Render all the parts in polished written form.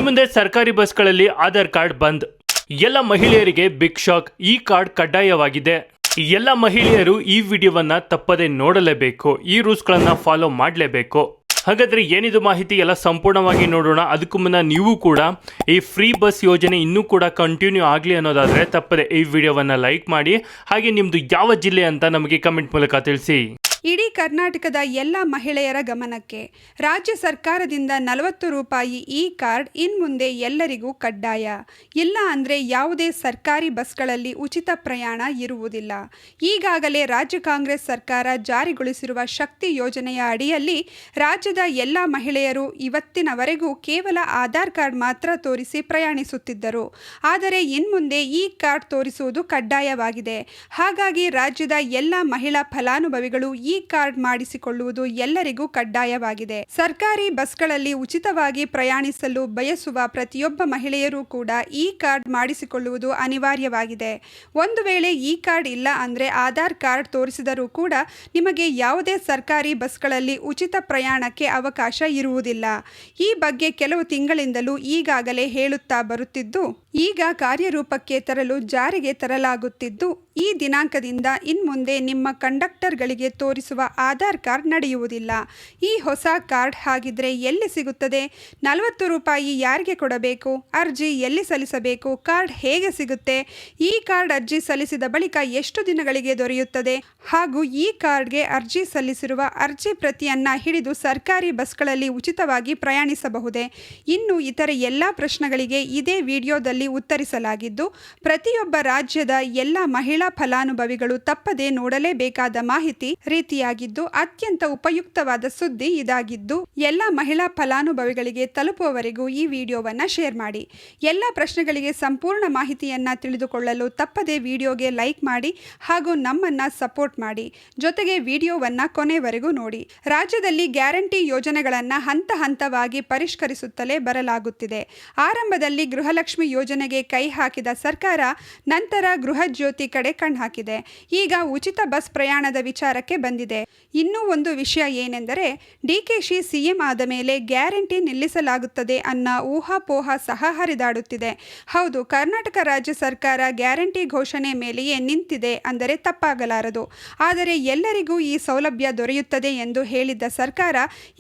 ಇನ್ನು ಮುಂದೆ ಸರ್ಕಾರಿ ಬಸ್ಗಳಲ್ಲಿ ಆಧಾರ್ ಕಾರ್ಡ್ ಬಂದ್. ಎಲ್ಲ ಮಹಿಳೆಯರಿಗೆ ಬಿಗ್ ಶಾಕ್. ಈ ಕಾರ್ಡ್ ಕಡ್ಡಾಯವಾಗಿದೆ. ಎಲ್ಲ ಮಹಿಳೆಯರು ಈ ವಿಡಿಯೋವನ್ನ ತಪ್ಪದೆ ನೋಡಲೇಬೇಕು. ಈ ರೂಲ್ಸ್ಗಳನ್ನ ಫಾಲೋ ಮಾಡಲೇಬೇಕು. ಹಾಗಾದ್ರೆ ಏನಿದು ಮಾಹಿತಿ ಎಲ್ಲ ಸಂಪೂರ್ಣವಾಗಿ ನೋಡೋಣ. ಅದಕ್ಕೂ ಮುನ್ನ ನೀವು ಕೂಡ ಈ ಫ್ರೀ ಬಸ್ ಯೋಜನೆ ಇನ್ನೂ ಕೂಡ ಕಂಟಿನ್ಯೂ ಆಗಲಿ ಅನ್ನೋದಾದ್ರೆ ತಪ್ಪದೆ ಈ ವಿಡಿಯೋವನ್ನ ಲೈಕ್ ಮಾಡಿ. ಹಾಗೆ ನಿಮ್ದು ಯಾವ ಜಿಲ್ಲೆ ಅಂತ ನಮಗೆ ಕಮೆಂಟ್ ಮೂಲಕ ತಿಳಿಸಿ. ಇಡೀ ಕರ್ನಾಟಕದ ಎಲ್ಲ ಮಹಿಳೆಯರ ಗಮನಕ್ಕೆ. ರಾಜ್ಯ ಸರ್ಕಾರದಿಂದ 40 ರೂಪಾಯಿ ಈ ಕಾರ್ಡ್ ಇನ್ಮುಂದೆ ಎಲ್ಲರಿಗೂ ಕಡ್ಡಾಯ. ಇಲ್ಲ ಅಂದರೆ ಯಾವುದೇ ಸರ್ಕಾರಿ ಬಸ್ಗಳಲ್ಲಿ ಉಚಿತ ಪ್ರಯಾಣ ಇರುವುದಿಲ್ಲ. ಈಗಾಗಲೇ ರಾಜ್ಯ ಕಾಂಗ್ರೆಸ್ ಸರ್ಕಾರ ಜಾರಿಗೊಳಿಸಿರುವ ಶಕ್ತಿ ಯೋಜನೆಯ ಅಡಿಯಲ್ಲಿ ರಾಜ್ಯದ ಎಲ್ಲ ಮಹಿಳೆಯರು ಇವತ್ತಿನವರೆಗೂ ಕೇವಲ ಆಧಾರ್ ಕಾರ್ಡ್ ಮಾತ್ರ ತೋರಿಸಿ ಪ್ರಯಾಣಿಸುತ್ತಿದ್ದರು. ಆದರೆ ಇನ್ಮುಂದೆ ಈ ಕಾರ್ಡ್ ತೋರಿಸುವುದು ಕಡ್ಡಾಯವಾಗಿದೆ. ಹಾಗಾಗಿ ರಾಜ್ಯದ ಎಲ್ಲ ಮಹಿಳಾ ಫಲಾನುಭವಿಗಳು ಈ ಕಾರ್ಡ್ ಮಾಡಿಸಿಕೊಳ್ಳುವುದು ಎಲ್ಲರಿಗೂ ಕಡ್ಡಾಯವಾಗಿದೆ. ಸರ್ಕಾರಿ ಬಸ್ಗಳಲ್ಲಿ ಉಚಿತವಾಗಿ ಪ್ರಯಾಣಿಸಲು ಬಯಸುವ ಪ್ರತಿಯೊಬ್ಬ ಮಹಿಳೆಯರೂ ಕೂಡ ಈ ಕಾರ್ಡ್ ಮಾಡಿಸಿಕೊಳ್ಳುವುದು ಅನಿವಾರ್ಯವಾಗಿದೆ. ಒಂದು ವೇಳೆ ಈ ಕಾರ್ಡ್ ಇಲ್ಲ ಅಂದರೆ ಆಧಾರ್ ಕಾರ್ಡ್ ತೋರಿಸಿದರೂ ಕೂಡ ನಿಮಗೆ ಯಾವುದೇ ಸರ್ಕಾರಿ ಬಸ್ಗಳಲ್ಲಿ ಉಚಿತ ಪ್ರಯಾಣಕ್ಕೆ ಅವಕಾಶ ಇರುವುದಿಲ್ಲ. ಈ ಬಗ್ಗೆ ಕೆಲವು ತಿಂಗಳಿಂದಲೂ ಈಗಾಗಲೇ ಹೇಳುತ್ತಾ ಬರುತ್ತಿದ್ದು, ಈಗ ಕಾರ್ಯರೂಪಕ್ಕೆ ತರಲು ಜಾರಿಗೆ ತರಲಾಗುತ್ತಿದ್ದು, ಈ ದಿನಾಂಕದಿಂದ ಇನ್ಮುಂದೆ ನಿಮ್ಮ ಕಂಡಕ್ಟರ್ಗಳಿಗೆ ತೋರಿಸುವ ಆಧಾರ್ ಕಾರ್ಡ್ ನಡೆಯುವುದಿಲ್ಲ. ಈ ಹೊಸ ಕಾರ್ಡ್ ಹಾಗಿದ್ರೆ ಎಲ್ಲಿ ಸಿಗುತ್ತದೆ? 40 ರೂಪಾಯಿ ಯಾರಿಗೆ ಕೊಡಬೇಕು? ಅರ್ಜಿ ಎಲ್ಲಿ ಸಲ್ಲಿಸಬೇಕು? ಕಾರ್ಡ್ ಹೇಗೆ ಸಿಗುತ್ತೆ? ಈ ಕಾರ್ಡ್ ಅರ್ಜಿ ಸಲ್ಲಿಸಿದ ಬಳಿಕ ಎಷ್ಟು ದಿನಗಳಿಗೆ ದೊರೆಯುತ್ತದೆ? ಹಾಗೂ ಈ ಕಾರ್ಡ್ಗೆ ಅರ್ಜಿ ಸಲ್ಲಿಸಿರುವ ಅರ್ಜಿ ಪ್ರತಿಯನ್ನ ಹಿಡಿದು ಸರ್ಕಾರಿ ಬಸ್ಗಳಲ್ಲಿ ಉಚಿತವಾಗಿ ಪ್ರಯಾಣಿಸಬಹುದೇ? ಇನ್ನು ಇತರೆ ಎಲ್ಲ ಪ್ರಶ್ನೆಗಳಿಗೆ ಇದೇ ವಿಡಿಯೋದಲ್ಲಿ ಉತ್ತರಿಸಲಾಗಿದ್ದು, ಪ್ರತಿಯೊಬ್ಬ ರಾಜ್ಯದ ಎಲ್ಲ ಮಹಿಳಾ ಫಲಾನುಭವಿಗಳು ತಪ್ಪದೆ ನೋಡಲೇಬೇಕಾದ ಮಾಹಿತಿ ರೀತಿಯಾಗಿದ್ದು, ಅತ್ಯಂತ ಉಪಯುಕ್ತವಾದ ಸುದ್ದಿ ಇದಾಗಿದ್ದು, ಎಲ್ಲ ಮಹಿಳಾ ಫಲಾನುಭವಿಗಳಿಗೆ ತಲುಪುವವರೆಗೂ ಈ ವಿಡಿಯೋವನ್ನ ಶೇರ್ ಮಾಡಿ. ಎಲ್ಲ ಪ್ರಶ್ನೆಗಳಿಗೆ ಸಂಪೂರ್ಣ ಮಾಹಿತಿಯನ್ನ ತಿಳಿದುಕೊಳ್ಳಲು ತಪ್ಪದೆ ವಿಡಿಯೋಗೆ ಲೈಕ್ ಮಾಡಿ ಹಾಗೂ ನಮ್ಮನ್ನ ಸಪೋರ್ಟ್ ಮಾಡಿ. ಜೊತೆಗೆ ವಿಡಿಯೋವನ್ನ ಕೊನೆವರೆಗೂ ನೋಡಿ. ರಾಜ್ಯದಲ್ಲಿ ಗ್ಯಾರಂಟಿ ಯೋಜನೆಗಳನ್ನ ಹಂತ ಹಂತವಾಗಿ ಪರಿಷ್ಕರಿಸುತ್ತಲೇ ಬರಲಾಗುತ್ತಿದೆ. ಆರಂಭದಲ್ಲಿ ಗೃಹಲಕ್ಷ್ಮಿ ಯೋಜನೆಗೆ ಕೈ ಹಾಕಿದ ಸರ್ಕಾರ ನಂತರ ಗೃಹ ಜ್ಯೋತಿ ಕಡೆ ಕಣ್ಹಾಕಿದೆ. ಈಗ ಉಚಿತ ಬಸ್ ಪ್ರಯಾಣದ ವಿಚಾರಕ್ಕೆ ಬಂದಿದೆ. ಇನ್ನೂ ಒಂದು ವಿಷಯ ಏನೆಂದರೆ, ಡಿಕೆಶಿ ಸಿಎಂ ಆದ ಮೇಲೆ ಗ್ಯಾರಂಟಿ ನಿಲ್ಲಿಸಲಾಗುತ್ತದೆ ಅನ್ನೋ ಊಹಾಪೋಹ ಸಹ ಹರಿದಾಡುತ್ತಿದೆ. ಹೌದು, ಕರ್ನಾಟಕ ರಾಜ್ಯ ಸರ್ಕಾರ ಗ್ಯಾರಂಟಿ ಘೋಷಣೆ ಮೇಲೆಯೇ ನಿಂತಿದೆ ಅಂದರೆ ತಪ್ಪಾಗಲಾರದು. ಆದರೆ ಎಲ್ಲರಿಗೂ ಈ ಸೌಲಭ್ಯ ದೊರೆಯುತ್ತದೆ ಎಂದು ಹೇಳಿದ್ದ ಸರ್ಕಾರ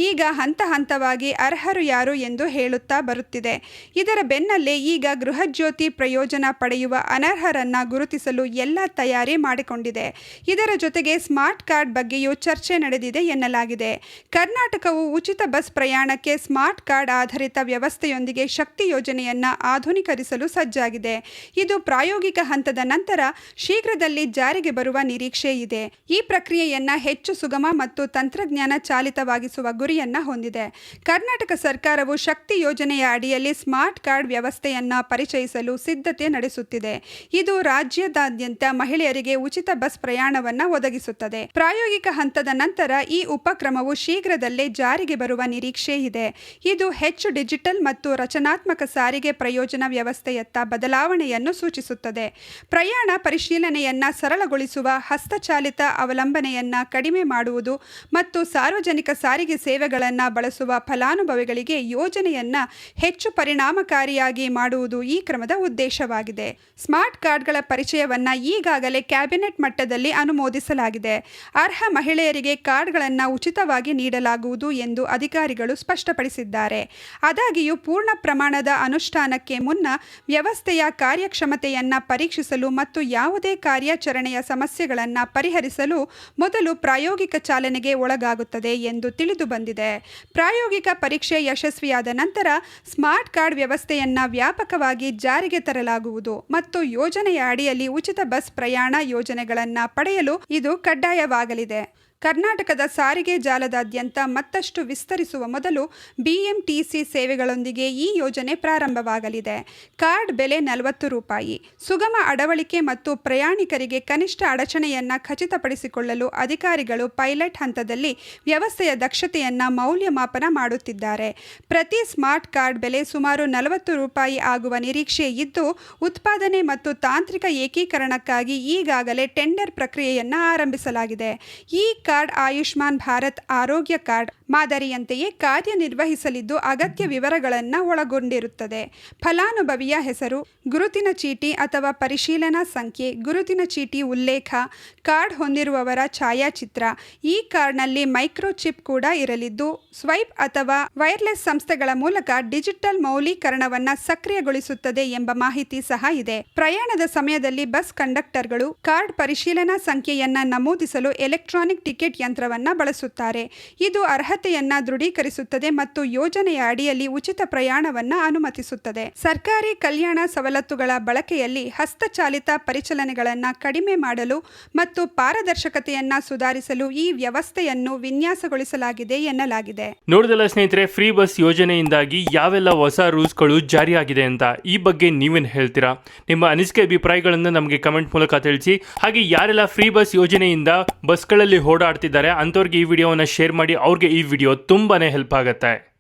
ಈಗ ಹಂತ ಹಂತವಾಗಿ ಅರ್ಹರು ಯಾರು ಎಂದು ಹೇಳುತ್ತಾ ಬರುತ್ತಿದೆ. ಇದರ ಬೆನ್ನಲ್ಲೇ ಈಗ ಗೃಹಜ್ಯೋತಿ ಪ್ರಯೋಜನ ಪಡೆಯುವ ಅನರ್ಹರನ್ನ ಗುರುತಿಸಲು ಎಲ್ಲ ತಯಾರಿ ಮಾಡಿಕೊಂಡಿದೆ. ಇದರ ಜೊತೆಗೆ ಸ್ಮಾರ್ಟ್ ಕಾರ್ಡ್ ಬಗ್ಗೆಯೂ ಚರ್ಚೆ ನಡೆದಿದೆ ಎನ್ನಲಾಗಿದೆ. ಕರ್ನಾಟಕವು ಉಚಿತ ಬಸ್ ಪ್ರಯಾಣಕ್ಕೆ ಸ್ಮಾರ್ಟ್ ಕಾರ್ಡ್ ಆಧಾರಿತ ವ್ಯವಸ್ಥೆಯೊಂದಿಗೆ ಶಕ್ತಿ ಯೋಜನೆಯನ್ನ ಆಧುನೀಕರಿಸಲು ಸಜ್ಜಾಗಿದೆ. ಇದು ಪ್ರಾಯೋಗಿಕ ಹಂತದ ನಂತರ ಶೀಘ್ರದಲ್ಲಿ ಜಾರಿಗೆ ಬರುವ ನಿರೀಕ್ಷೆ ಇದೆ. ಈ ಪ್ರಕ್ರಿಯೆಯನ್ನ ಹೆಚ್ಚು ಸುಗಮ ಮತ್ತು ತಂತ್ರಜ್ಞಾನ ಚಾಲಿತವಾಗಿಸುವ ಗುರಿಯನ್ನ ಹೊಂದಿದೆ. ಕರ್ನಾಟಕ ಸರ್ಕಾರವು ಶಕ್ತಿ ಯೋಜನೆಯ ಅಡಿಯಲ್ಲಿ ಸ್ಮಾರ್ಟ್ ಕಾರ್ಡ್ ವ್ಯವಸ್ಥೆಯನ್ನ ಪರಿಚಯಿಸಲು ಸಿದ್ಧತೆ ನಡೆಸುತ್ತಿದೆ. ಇದು ರಾಜ್ಯದಾದ್ಯಂತ ಮಹಿಳೆಯರಿಗೆ ಉಚಿತ ಬಸ್ ಪ್ರಯಾಣವನ್ನು ಒದಗಿಸುತ್ತದೆ. ಪ್ರಾಯೋಗಿಕ ಹಂತದ ನಂತರ ಈ ಉಪಕ್ರಮವು ಶೀಘ್ರದಲ್ಲೇ ಜಾರಿಗೆ ಬರುವ ನಿರೀಕ್ಷೆ ಇದೆ. ಇದು ಹೆಚ್ಚು ಡಿಜಿಟಲ್ ಮತ್ತು ರಚನಾತ್ಮಕ ಸಾರಿಗೆ ಪ್ರಯೋಜನ ವ್ಯವಸ್ಥೆಯತ್ತ ಬದಲಾವಣೆಯನ್ನು ಸೂಚಿಸುತ್ತದೆ. ಪ್ರಯಾಣ ಪರಿಶೀಲನೆಯನ್ನ ಸರಳಗೊಳಿಸುವ, ಹಸ್ತಚಾಲಿತ ಅವಲಂಬನೆಯನ್ನ ಕಡಿಮೆ ಮಾಡುವುದು ಮತ್ತು ಸಾರ್ವಜನಿಕ ಸಾರಿಗೆ ಸೇವೆಗಳನ್ನು ಬಳಸುವ ಫಲಾನುಭವಿಗಳಿಗೆ ಯೋಜನೆಯನ್ನ ಹೆಚ್ಚು ಪರಿಣಾಮಕಾರಿಯಾಗಿ ಮಾಡುವುದು ಈ ಕ್ರಮದ ಉದ್ದೇಶವಾಗಿದೆ. ಸ್ಮಾರ್ಟ್ ಕಾರ್ಡ್ಗಳ ಪರಿಚಯವನ್ನ ಈಗಾಗಲೇ ಕ್ಯಾಬಿನೆಟ್ ಮಟ್ಟದಲ್ಲಿ ಅನುಮೋದಿಸಲಾಗಿದೆ. ಅರ್ಹ ಮಹಿಳೆಯರಿಗೆ ಕಾರ್ಡ್ಗಳನ್ನು ಉಚಿತವಾಗಿ ನೀಡಲಾಗುವುದು ಎಂದು ಅಧಿಕಾರಿಗಳು ಸ್ಪಷ್ಟಪಡಿಸಿದ್ದಾರೆ. ಆದಾಗ್ಯೂ ಪೂರ್ಣ ಪ್ರಮಾಣದ ಅನುಷ್ಠಾನಕ್ಕೆ ಮುನ್ನ ವ್ಯವಸ್ಥೆಯ ಕಾರ್ಯಕ್ಷಮತೆಯನ್ನು ಪರೀಕ್ಷಿಸಲು ಮತ್ತು ಯಾವುದೇ ಕಾರ್ಯಾಚರಣೆಯ ಸಮಸ್ಯೆಗಳನ್ನು ಪರಿಹರಿಸಲು ಮೊದಲು ಪ್ರಾಯೋಗಿಕ ಚಾಲನೆಗೆ ಒಳಗಾಗುತ್ತದೆ ಎಂದು ತಿಳಿದು ಬಂದಿದೆ. ಪ್ರಾಯೋಗಿಕ ಪರೀಕ್ಷೆ ಯಶಸ್ವಿಯಾದ ನಂತರ ಸ್ಮಾರ್ಟ್ ಕಾರ್ಡ್ ವ್ಯವಸ್ಥೆಯನ್ನು ವ್ಯಾಪಕವಾಗಿ ಜಾರಿಗೆ ತರಲಾಗುವುದು ಮತ್ತು ಯೋಜನೆಯ ಅಡಿಯಲ್ಲಿ ಉಚಿತ ಬಸ್ ಪ್ರಯಾಣ ಯೋಜನೆಗಳನ್ನು ಪಡೆಯಲು ಇದು ಕಡ್ಡಾಯವಾಗಲಿದೆ. ಕರ್ನಾಟಕದ ಸಾರಿಗೆ ಜಾಲದಾದ್ಯಂತ ಮತ್ತಷ್ಟು ವಿಸ್ತರಿಸುವ ಮೊದಲು ಬಿಎಂಟಿಸಿ ಸೇವೆಗಳೊಂದಿಗೆ ಈ ಯೋಜನೆ ಪ್ರಾರಂಭವಾಗಲಿದೆ. ಕಾರ್ಡ್ ಬೆಲೆ 40 ರೂಪಾಯಿ. ಸುಗಮ ಅಡವಳಿಕೆ ಮತ್ತು ಪ್ರಯಾಣಿಕರಿಗೆ ಕನಿಷ್ಠ ಅಡಚಣೆಯನ್ನು ಖಚಿತಪಡಿಸಿಕೊಳ್ಳಲು ಅಧಿಕಾರಿಗಳು ಪೈಲಟ್ ಹಂತದಲ್ಲಿ ವ್ಯವಸ್ಥೆಯ ದಕ್ಷತೆಯನ್ನು ಮೌಲ್ಯಮಾಪನ ಮಾಡುತ್ತಿದ್ದಾರೆ. ಪ್ರತಿ ಸ್ಮಾರ್ಟ್ ಕಾರ್ಡ್ ಬೆಲೆ ಸುಮಾರು 40 ರೂಪಾಯಿ ಆಗುವ ನಿರೀಕ್ಷೆ ಇದ್ದು, ಉತ್ಪಾದನೆ ಮತ್ತು ತಾಂತ್ರಿಕ ಏಕೀಕರಣಕ್ಕಾಗಿ ಈಗಾಗಲೇ ಟೆಂಡರ್ ಪ್ರಕ್ರಿಯೆಯನ್ನು ಆರಂಭಿಸಲಾಗಿದೆ. ಈ ಕಾರ್ಡ್ ಆಯುಷ್ಮಾನ್ ಭಾರತ್ ಆರೋಗ್ಯ ಕಾರ್ಡ್ ಮಾದರಿಯಂತೆಯೇ ಕಾರ್ಯನಿರ್ವಹಿಸಲಿದ್ದು ಅಗತ್ಯ ವಿವರಗಳನ್ನು ಒಳಗೊಂಡಿರುತ್ತದೆ. ಫಲಾನುಭವಿಯ ಹೆಸರು, ಗುರುತಿನ ಚೀಟಿ ಅಥವಾ ಪರಿಶೀಲನಾ ಸಂಖ್ಯೆ, ಗುರುತಿನ ಚೀಟಿ ಉಲ್ಲೇಖ, ಕಾರ್ಡ್ ಹೊಂದಿರುವವರ ಛಾಯಾಚಿತ್ರ. ಈ ಕಾರ್ಡ್ನಲ್ಲಿ ಮೈಕ್ರೋಚಿಪ್ ಕೂಡ ಇರಲಿದ್ದು ಸ್ವೈಪ್ ಅಥವಾ ವೈರ್ಲೆಸ್ ಸಂಸ್ಥೆಗಳ ಮೂಲಕ ಡಿಜಿಟಲ್ ಮೌಲ್ಯೀಕರಣವನ್ನು ಸಕ್ರಿಯಗೊಳಿಸುತ್ತದೆ ಎಂಬ ಮಾಹಿತಿ ಸಹ ಇದೆ. ಪ್ರಯಾಣದ ಸಮಯದಲ್ಲಿ ಬಸ್ ಕಂಡಕ್ಟರ್ಗಳು ಕಾರ್ಡ್ ಪರಿಶೀಲನಾ ಸಂಖ್ಯೆಯನ್ನ ನಮೂದಿಸಲು ಎಲೆಕ್ಟ್ರಾನಿಕ್ ಟಿಕೆಟ್ ಯಂತ್ರವನ್ನು ಬಳಸುತ್ತಾರೆ. ಇದು ಅರ್ಹತೆಯನ್ನ ದೃಢೀಕರಿಸುತ್ತದೆ ಮತ್ತು ಯೋಜನೆಯ ಅಡಿಯಲ್ಲಿ ಉಚಿತ ಪ್ರಯಾಣವನ್ನು ಅನುಮತಿಸುತ್ತದೆ. ಸರ್ಕಾರಿ ಕಲ್ಯಾಣ ಸವಲತ್ತುಗಳ ಬಳಕೆಯಲ್ಲಿ ಹಸ್ತಚಾಲಿತ ಪರಿಚಲನೆಗಳನ್ನು ಕಡಿಮೆ ಮಾಡಲು ಮತ್ತು ಪಾರದರ್ಶಕತೆಯನ್ನ ಸುಧಾರಿಸಲು ಈ ವ್ಯವಸ್ಥೆಯನ್ನು ವಿನ್ಯಾಸಗೊಳಿಸಲಾಗಿದೆ ಎನ್ನಲಾಗಿದೆ. ನೋಡಿದಲ್ಲ ಸ್ನೇಹಿತರೆ, ಫ್ರೀ ಬಸ್ ಯೋಜನೆಯಿಂದಾಗಿ ಯಾವೆಲ್ಲ ಹೊಸ ರೂಲ್ಸ್ಗಳು ಜಾರಿಯಾಗಿದೆ ಅಂತ. ಈ ಬಗ್ಗೆ ನೀವೇನು ಹೇಳ್ತೀರಾ? ನಿಮ್ಮ ಅನಿಸಿಕೆ ಅಭಿಪ್ರಾಯಗಳನ್ನು ನಮಗೆ ಕಮೆಂಟ್ ಮೂಲಕ ತಿಳಿಸಿ. ಹಾಗೆ ಯಾರೆಲ್ಲ ಫ್ರೀ ಬಸ್ ಯೋಜನೆಯಿಂದ ಬಸ್ಗಳಲ್ಲಿ ಓಡಾಡ್ತಿದ್ದಾರೆ ಅಂಥವ್ರಿಗೆ ಈ ವಿಡಿಯೋವನ್ನು ಶೇರ್ ಮಾಡಿ. ಅವ್ರಿಗೆ ಈ ವಿಡಿಯೋ ತುಂಬಾನೇ ಹೆಲ್ಪ್ ಆಗುತ್ತೆ.